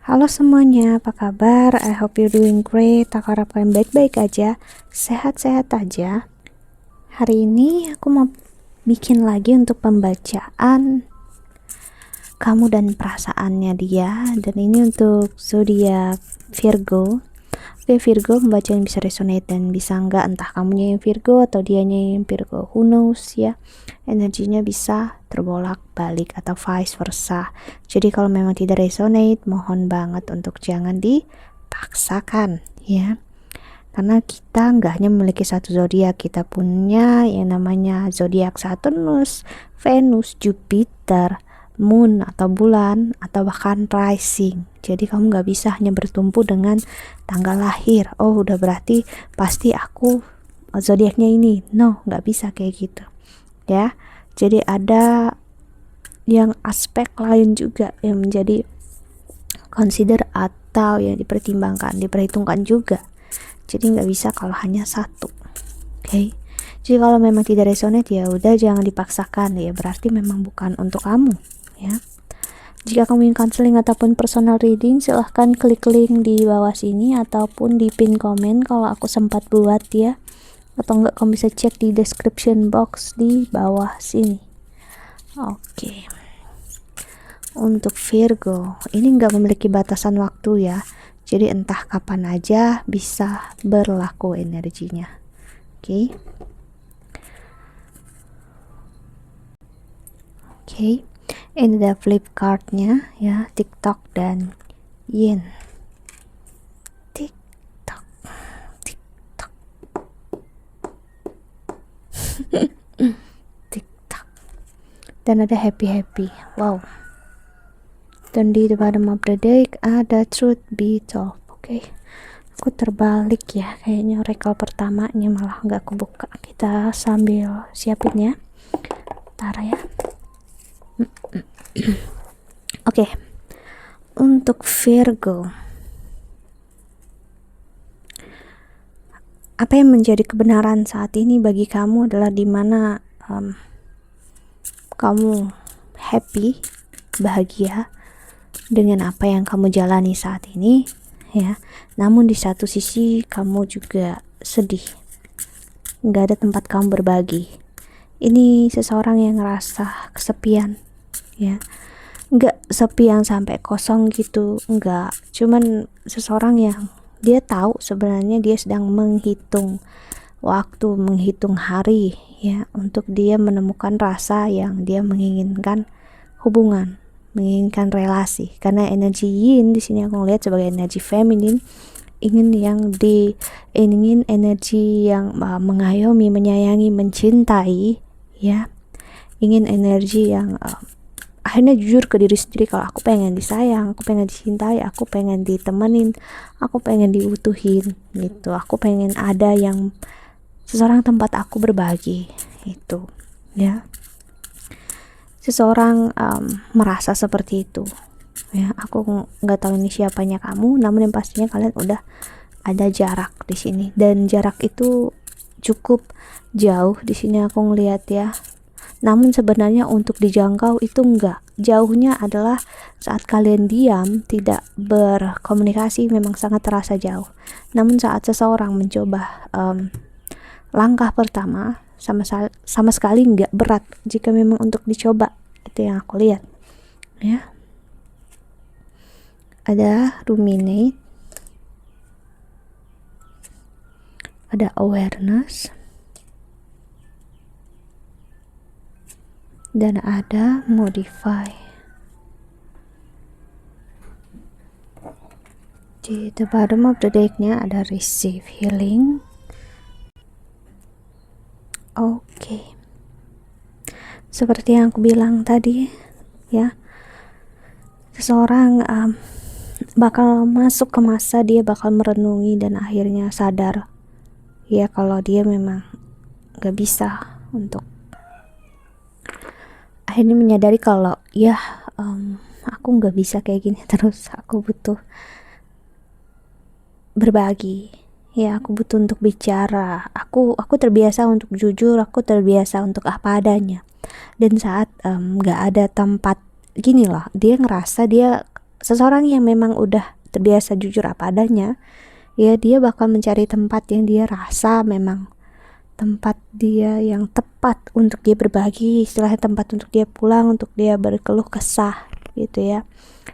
Halo semuanya, apa kabar? I hope you're doing great. Aku harap kalian baik-baik aja, sehat-sehat aja. Hari ini aku mau bikin lagi untuk pembacaan kamu dan perasaannya dia. Dan ini untuk zodiak Virgo. Oke, Virgo, membaca yang bisa resonate dan bisa enggak, entah kamunya yang Virgo atau dianya yang Virgo, who knows ya. Energinya bisa terbolak balik atau vice versa. Jadi kalau memang tidak resonate, mohon banget untuk jangan dipaksakan ya. Karena kita nggak hanya memiliki satu zodiak, kita punya yang namanya zodiak Saturnus, Venus, Jupiter, Moon atau bulan, atau bahkan rising. Jadi kamu nggak bisa hanya bertumpu dengan tanggal lahir. Oh, udah berarti pasti aku zodiaknya ini. No, nggak bisa kayak gitu ya. Jadi ada yang aspek lain juga yang menjadi consider atau yang diperhitungkan juga. Jadi nggak bisa kalau hanya satu. Oke. Jadi kalau memang tidak resonate ya udah jangan dipaksakan ya, berarti memang bukan untuk kamu ya. Jika kamu ingin counseling ataupun personal reading, silahkan klik link di bawah sini ataupun di pin komen kalau aku sempat buat ya. Atau enggak kamu bisa cek di description box di bawah sini. Oke. Untuk Virgo, ini enggak memiliki batasan waktu ya. Jadi entah kapan aja bisa berlaku energinya. Oke. Oke. Ini ada flip cardnya ya, TikTok dan Yin. TikTok, TikTok, TikTok. Dan ada happy. Wow. Dan di bottom of the deck ada truth be told. Oke. Aku terbalik ya, kayaknya oracle pertamanya malah nggak aku buka. Kita sambil siapin ya. Bentar ya. Oke. Untuk Virgo, apa yang menjadi kebenaran saat ini bagi kamu adalah dimana kamu happy, bahagia dengan apa yang kamu jalani saat ini ya. Namun di satu sisi kamu juga sedih, nggak ada tempat kamu berbagi. Ini seseorang yang ngerasa kesepian ya, nggak sepi yang sampai kosong gitu, nggak, cuman seseorang yang dia tahu sebenarnya dia sedang menghitung waktu, menghitung hari ya, untuk dia menemukan rasa yang dia menginginkan hubungan, menginginkan relasi. Karena energi yin di sini aku lihat sebagai energi feminin, ingin energi yang mengayomi, menyayangi, mencintai ya, ingin energi yang akhirnya jujur ke diri sendiri kalau aku pengen disayang, aku pengen dicintai, aku pengen ditemenin, aku pengen diutuhin gitu, aku pengen ada yang seseorang tempat aku berbagi itu ya. Seseorang merasa seperti itu ya. Aku nggak tahu ini siapanya kamu, namun yang pastinya kalian udah ada jarak di sini, dan jarak itu cukup jauh di sini aku ngelihat ya. Namun sebenarnya untuk dijangkau itu enggak. Jauhnya adalah saat kalian diam, tidak berkomunikasi, memang sangat terasa jauh. Namun saat seseorang mencoba langkah pertama, sama sekali enggak berat jika memang untuk dicoba. Itu yang aku lihat ya. Ada ruminate, ada awareness, dan ada modify. Di the bottom of the deck-nya ada receive healing. Oke. Seperti yang aku bilang tadi ya, seseorang bakal masuk ke masa dia bakal merenungi dan akhirnya sadar ya kalau dia memang gak bisa, untuk akhirnya menyadari kalau ya aku nggak bisa kayak gini terus, aku butuh berbagi ya, aku butuh untuk bicara, aku terbiasa untuk jujur, aku terbiasa untuk apa adanya. Dan saat nggak ada tempat gini loh, dia ngerasa dia seseorang yang memang udah terbiasa jujur apa adanya, ya dia bakal mencari tempat yang dia rasa memang tempat dia yang tepat untuk dia berbagi, istilahnya tempat untuk dia pulang, untuk dia berkeluh kesah gitu ya,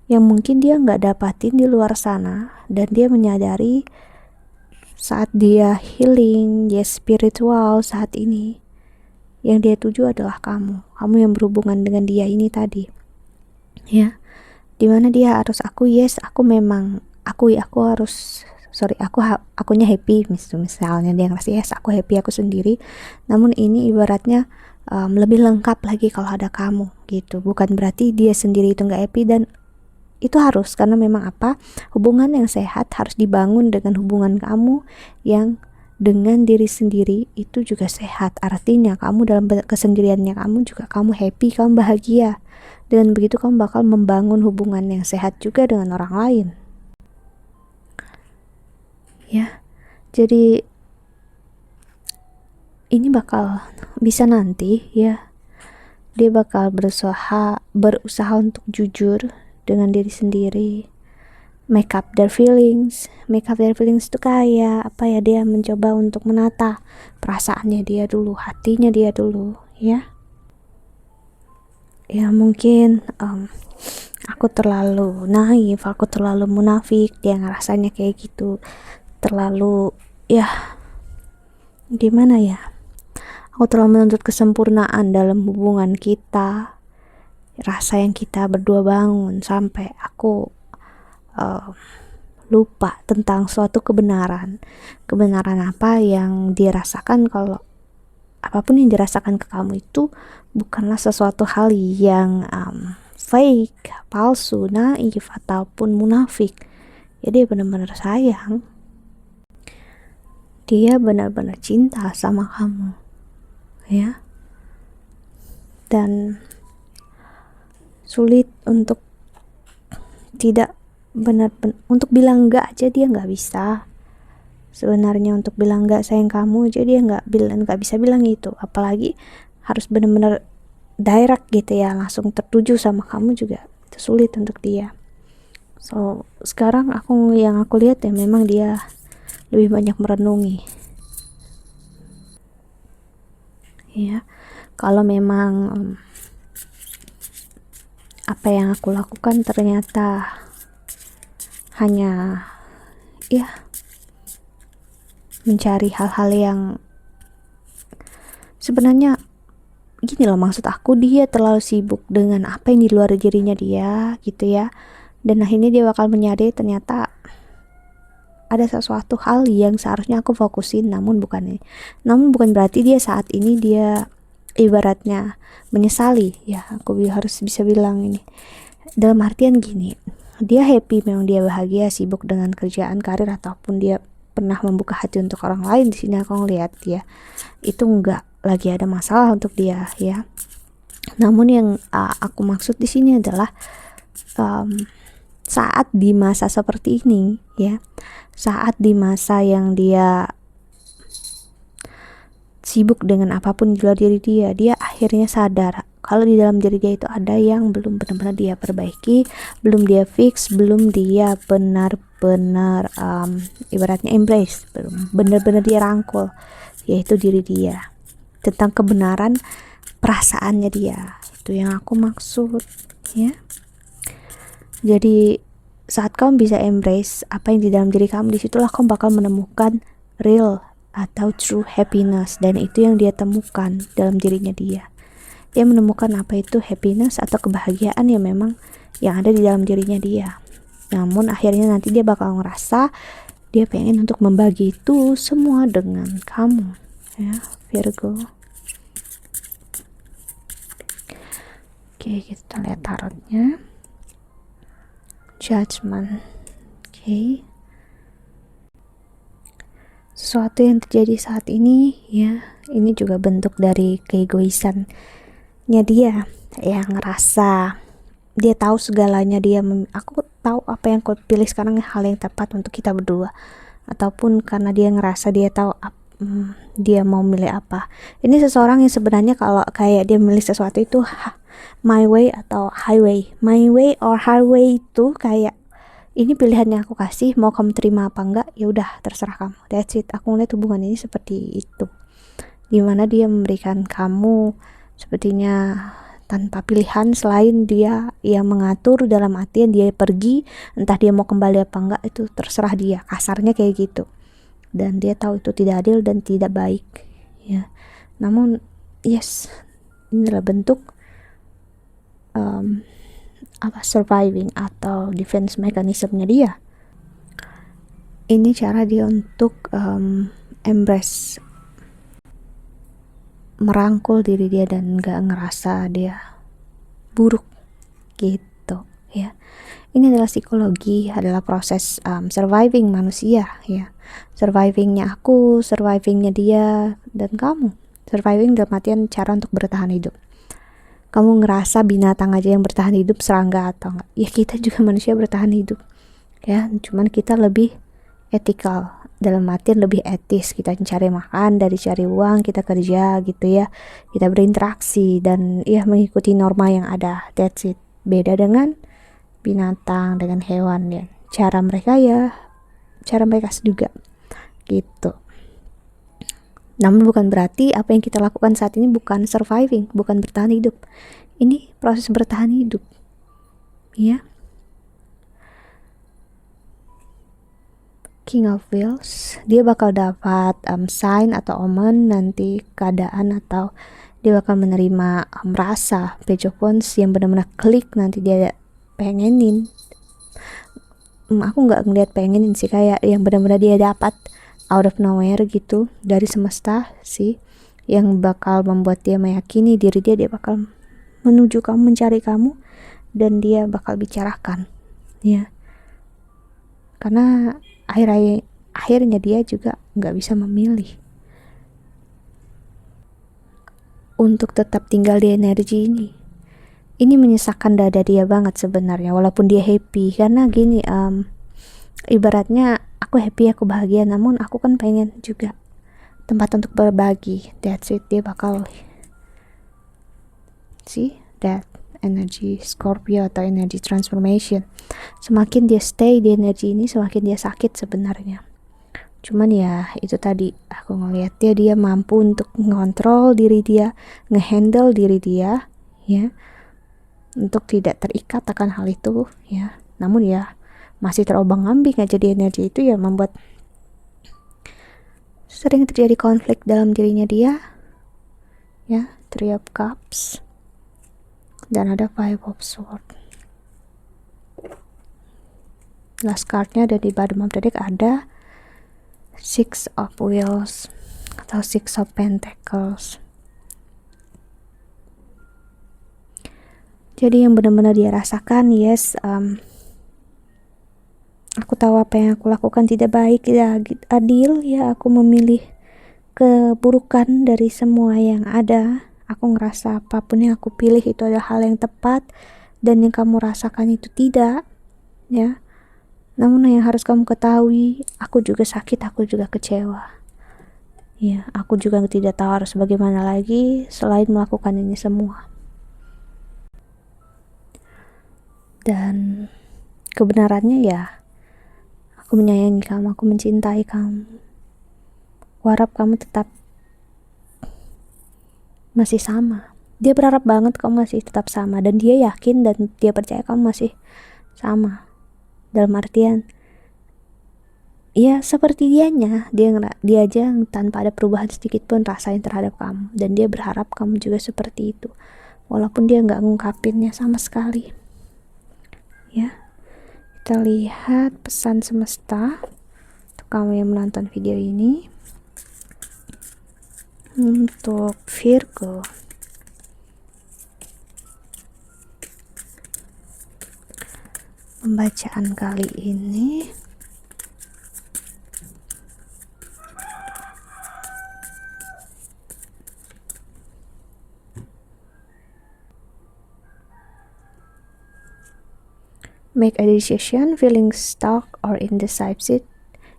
yang mungkin dia nggak dapatin di luar sana. Dan dia menyadari saat dia healing, dia spiritual saat ini, yang dia tuju adalah kamu yang berhubungan dengan dia ini tadi ya, dimana dia harus aku memang aku harus akunya happy, misalnya dia ngerasa yes aku happy aku sendiri, namun ini ibaratnya lebih lengkap lagi kalau ada kamu gitu. Bukan berarti dia sendiri itu nggak happy, dan itu harus, karena memang hubungan yang sehat harus dibangun dengan hubungan kamu yang dengan diri sendiri itu juga sehat. Artinya kamu dalam kesendiriannya kamu juga kamu happy, kamu bahagia. Dengan begitu kamu bakal membangun hubungan yang sehat juga dengan orang lain ya. Jadi ini bakal bisa nanti ya, dia bakal berusaha untuk jujur dengan diri sendiri, make up their feelings itu kayak apa ya, dia mencoba untuk menata perasaannya dia dulu, hatinya dia dulu ya. Ya mungkin aku terlalu naif, aku terlalu munafik, dia ngerasanya kayak gitu, terlalu ya gimana ya, aku terlalu menuntut kesempurnaan dalam hubungan kita, rasa yang kita berdua bangun, sampai aku lupa tentang suatu kebenaran apa yang dirasakan. Kalau apapun yang dirasakan ke kamu itu bukanlah sesuatu hal yang fake, palsu, naif, ataupun munafik ya. Dia benar-benar sayang, dia benar-benar cinta sama kamu ya, dan sulit untuk tidak benar-benar untuk bilang enggak aja dia nggak bisa sebenarnya. Untuk bilang enggak sayang kamu aja dia nggak bisa bilang itu, apalagi harus benar-benar direct gitu ya, langsung tertuju sama kamu juga itu sulit untuk dia. So sekarang yang aku lihat ya, memang dia lebih banyak merenungi ya. Kalau memang apa yang aku lakukan ternyata hanya ya mencari hal-hal yang sebenarnya gini loh, maksud aku dia terlalu sibuk dengan apa yang di luar dirinya dia gitu ya, dan akhirnya dia bakal menyadari ternyata ada sesuatu hal yang seharusnya aku fokusin, namun bukan berarti dia saat ini dia ibaratnya menyesali ya. Aku harus bisa bilang ini dalam artian gini, dia happy, memang dia bahagia, sibuk dengan kerjaan, karir, ataupun dia pernah membuka hati untuk orang lain. Di sini aku ngelihat dia itu enggak lagi ada masalah untuk dia ya. Namun yang aku maksud di sini adalah saat di masa seperti ini ya, saat di masa yang dia sibuk dengan apapun di luar diri dia, dia akhirnya sadar kalau di dalam diri dia itu ada yang belum benar-benar dia perbaiki, belum dia fix, belum dia benar-benar ibaratnya embrace, belum benar-benar dia rangkul, yaitu diri dia, tentang kebenaran perasaannya dia. Itu yang aku maksud ya. Jadi saat kamu bisa embrace apa yang di dalam diri kamu, disitulah kamu bakal menemukan real atau true happiness, dan itu yang dia temukan dalam dirinya dia. Dia menemukan apa itu happiness atau kebahagiaan yang memang yang ada di dalam dirinya dia. Namun akhirnya nanti dia bakal ngerasa dia pengen untuk membagi itu semua dengan kamu ya, Virgo. Oke, kita lihat tarotnya. Judgment. Oke. Sesuatu yang terjadi saat ini ya, ini juga bentuk dari keegoisannya dia yang ngerasa dia tahu segalanya, aku tahu apa yang aku pilih sekarang hal yang tepat untuk kita berdua, ataupun karena dia ngerasa dia tahu dia mau milih apa. Ini seseorang yang sebenarnya kalau kayak dia milih sesuatu itu My way atau highway. My way or highway itu kayak ini pilihan yang aku kasih, mau kamu terima apa enggak, ya udah terserah kamu. That's it. Aku ngeliat hubungan ini seperti itu, dimana dia memberikan kamu sepertinya tanpa pilihan selain dia yang mengatur, dalam artian dia pergi, entah dia mau kembali apa enggak itu terserah dia, kasarnya kayak gitu. Dan dia tahu itu tidak adil dan tidak baik, ya. Namun yes, inilah bentuk surviving atau defense mechanismnya dia. Ini cara dia untuk embrace, merangkul diri dia dan gak ngerasa dia buruk gitu, ya. Ini adalah psikologi, adalah proses surviving manusia, ya. Survivingnya aku, survivingnya dia dan kamu. Surviving dalam artian cara untuk bertahan hidup. Kamu ngerasa binatang aja yang bertahan hidup, serangga atau enggak? Ya kita juga manusia bertahan hidup, ya. Cuman kita lebih etikal, dalam artian lebih etis. Kita cari makan, dari cari uang kita kerja gitu ya. Kita berinteraksi dan ya mengikuti norma yang ada. That's it. Beda dengan binatang, dengan hewan ya. Cara mereka juga gitu. Namun bukan berarti apa yang kita lakukan saat ini bukan surviving, bukan bertahan hidup. Ini proses bertahan hidup, ya. King of Wheels, dia bakal dapat sign atau omen nanti keadaan, atau dia bakal menerima rasa Page of Wands yang benar-benar klik, nanti dia pengenin. Aku nggak ngeliat pengenin sih, kayak yang benar-benar dia dapat out of nowhere gitu dari semesta sih, yang bakal membuat dia meyakini diri dia bakal menuju kamu, mencari kamu, dan dia bakal bicarakan, ya. Karena akhirnya dia juga nggak bisa memilih untuk tetap tinggal di energi ini. Ini menyesakkan dada dia banget sebenarnya, walaupun dia happy. Karena gini, ibaratnya aku happy, aku bahagia, namun aku kan pengen juga tempat untuk berbagi. That's it. Dia bakal see that energy Scorpio atau energy transformation. Semakin dia stay di energi ini, semakin dia sakit sebenarnya. Cuman ya itu tadi, aku ngeliat dia mampu untuk mengontrol diri dia, ngehandle diri dia, ya, untuk tidak terikat akan hal itu, ya. Namun ya masih terombang-ambing aja di energi itu, ya membuat sering terjadi konflik dalam dirinya dia, ya. Three of Cups dan ada Five of Swords. Last cardnya ada di bottom of the deck, ada Six of Wheels atau Six of Pentacles. Jadi yang benar-benar dia rasakan, yes, aku tahu apa yang aku lakukan tidak baik, tidak adil, ya. Aku memilih keburukan dari semua yang ada. Aku ngerasa apapun yang aku pilih itu adalah hal yang tepat, dan yang kamu rasakan itu tidak, ya. Namun yang harus kamu ketahui, aku juga sakit, aku juga kecewa, ya. Aku juga tidak tahu harus bagaimana lagi selain melakukan ini semua. Dan kebenarannya ya, aku menyayangi kamu, aku mencintai kamu. Aku harap kamu tetap masih sama. Dia berharap banget kamu masih tetap sama, dan dia yakin dan dia percaya kamu masih sama. Dalam artian, ya seperti dia aja yang tanpa ada perubahan sedikit pun rasain terhadap kamu, dan dia berharap kamu juga seperti itu, walaupun dia nggak ngungkapinnya sama sekali, ya. Kita lihat pesan semesta untuk kamu yang menonton video ini. Untuk Virgo, pembacaan kali ini make a decision, feeling stuck or indecisive.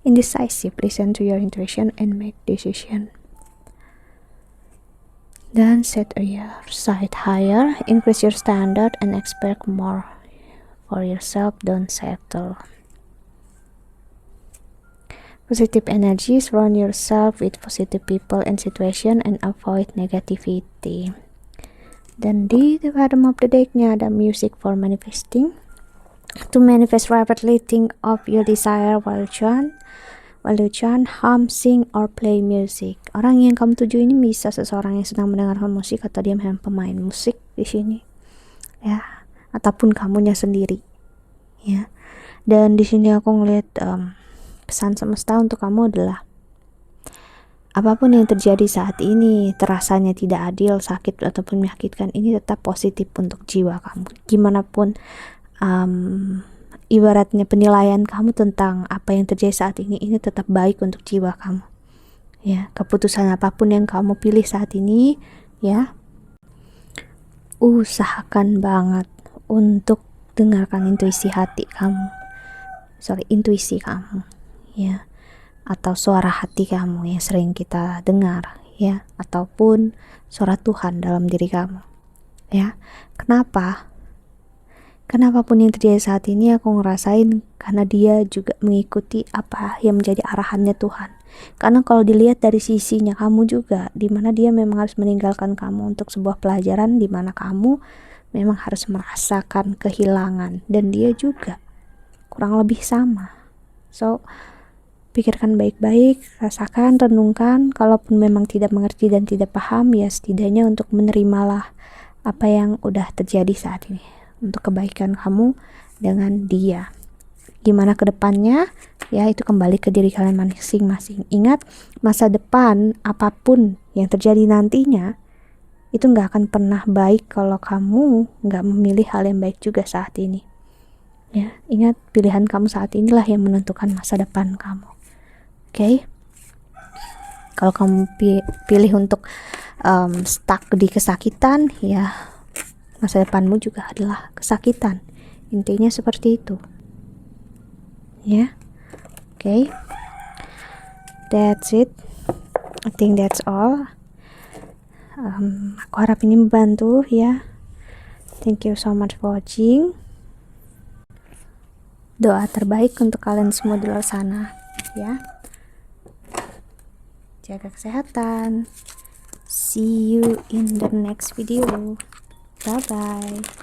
Listen to your intuition and make decision. Dan set your sight higher, increase your standard, and expect more for yourself. Don't settle. Positive energy, surround yourself with positive people and situation and avoid negativity. Dan di the bottom of the decknya ada music for manifesting. To manifest rapidly, think of your desire while you chant, hum, sing, or play music. Orang yang kamu tuju ini bisa seseorang yang sedang mendengarkan musik atau dia memang pemain musik di sini, ya, ataupun kamunya sendiri, ya. Dan di sini aku ngeliat pesan semesta untuk kamu adalah apapun yang terjadi saat ini, terasanya tidak adil, sakit ataupun menyakitkan, ini tetap positif untuk jiwa kamu. Gimana pun ibaratnya penilaian kamu tentang apa yang terjadi saat ini tetap baik untuk jiwa kamu, ya. Keputusan apapun yang kamu pilih saat ini, ya, usahakan banget untuk dengarkan intuisi kamu, ya, atau suara hati kamu yang sering kita dengar, ya, ataupun suara Tuhan dalam diri kamu, ya. Kenapapun yang terjadi saat ini aku ngerasain karena dia juga mengikuti apa yang menjadi arahannya Tuhan. Karena kalau dilihat dari sisinya kamu juga, dimana dia memang harus meninggalkan kamu untuk sebuah pelajaran, dimana kamu memang harus merasakan kehilangan, dan dia juga kurang lebih sama. So, pikirkan baik-baik, rasakan, renungkan. Kalaupun memang tidak mengerti dan tidak paham, ya setidaknya untuk menerimalah apa yang udah terjadi saat ini untuk kebaikan kamu dengan dia. Gimana ke depannya, ya itu kembali ke diri kalian masing-masing. Ingat, masa depan apapun yang terjadi nantinya itu gak akan pernah baik kalau kamu gak memilih hal yang baik juga saat ini, ya. Ingat, pilihan kamu saat inilah yang menentukan masa depan kamu. Oke? Kalau kamu pilih untuk stuck di kesakitan, ya masa depanmu juga adalah kesakitan. Intinya seperti itu, ya. Oke. That's it. I think that's all. Aku harap ini membantu, ya. Thank you so much for watching. Doa terbaik untuk kalian semua di luar sana, ya. Jaga kesehatan. See you in the next video. Bye bye.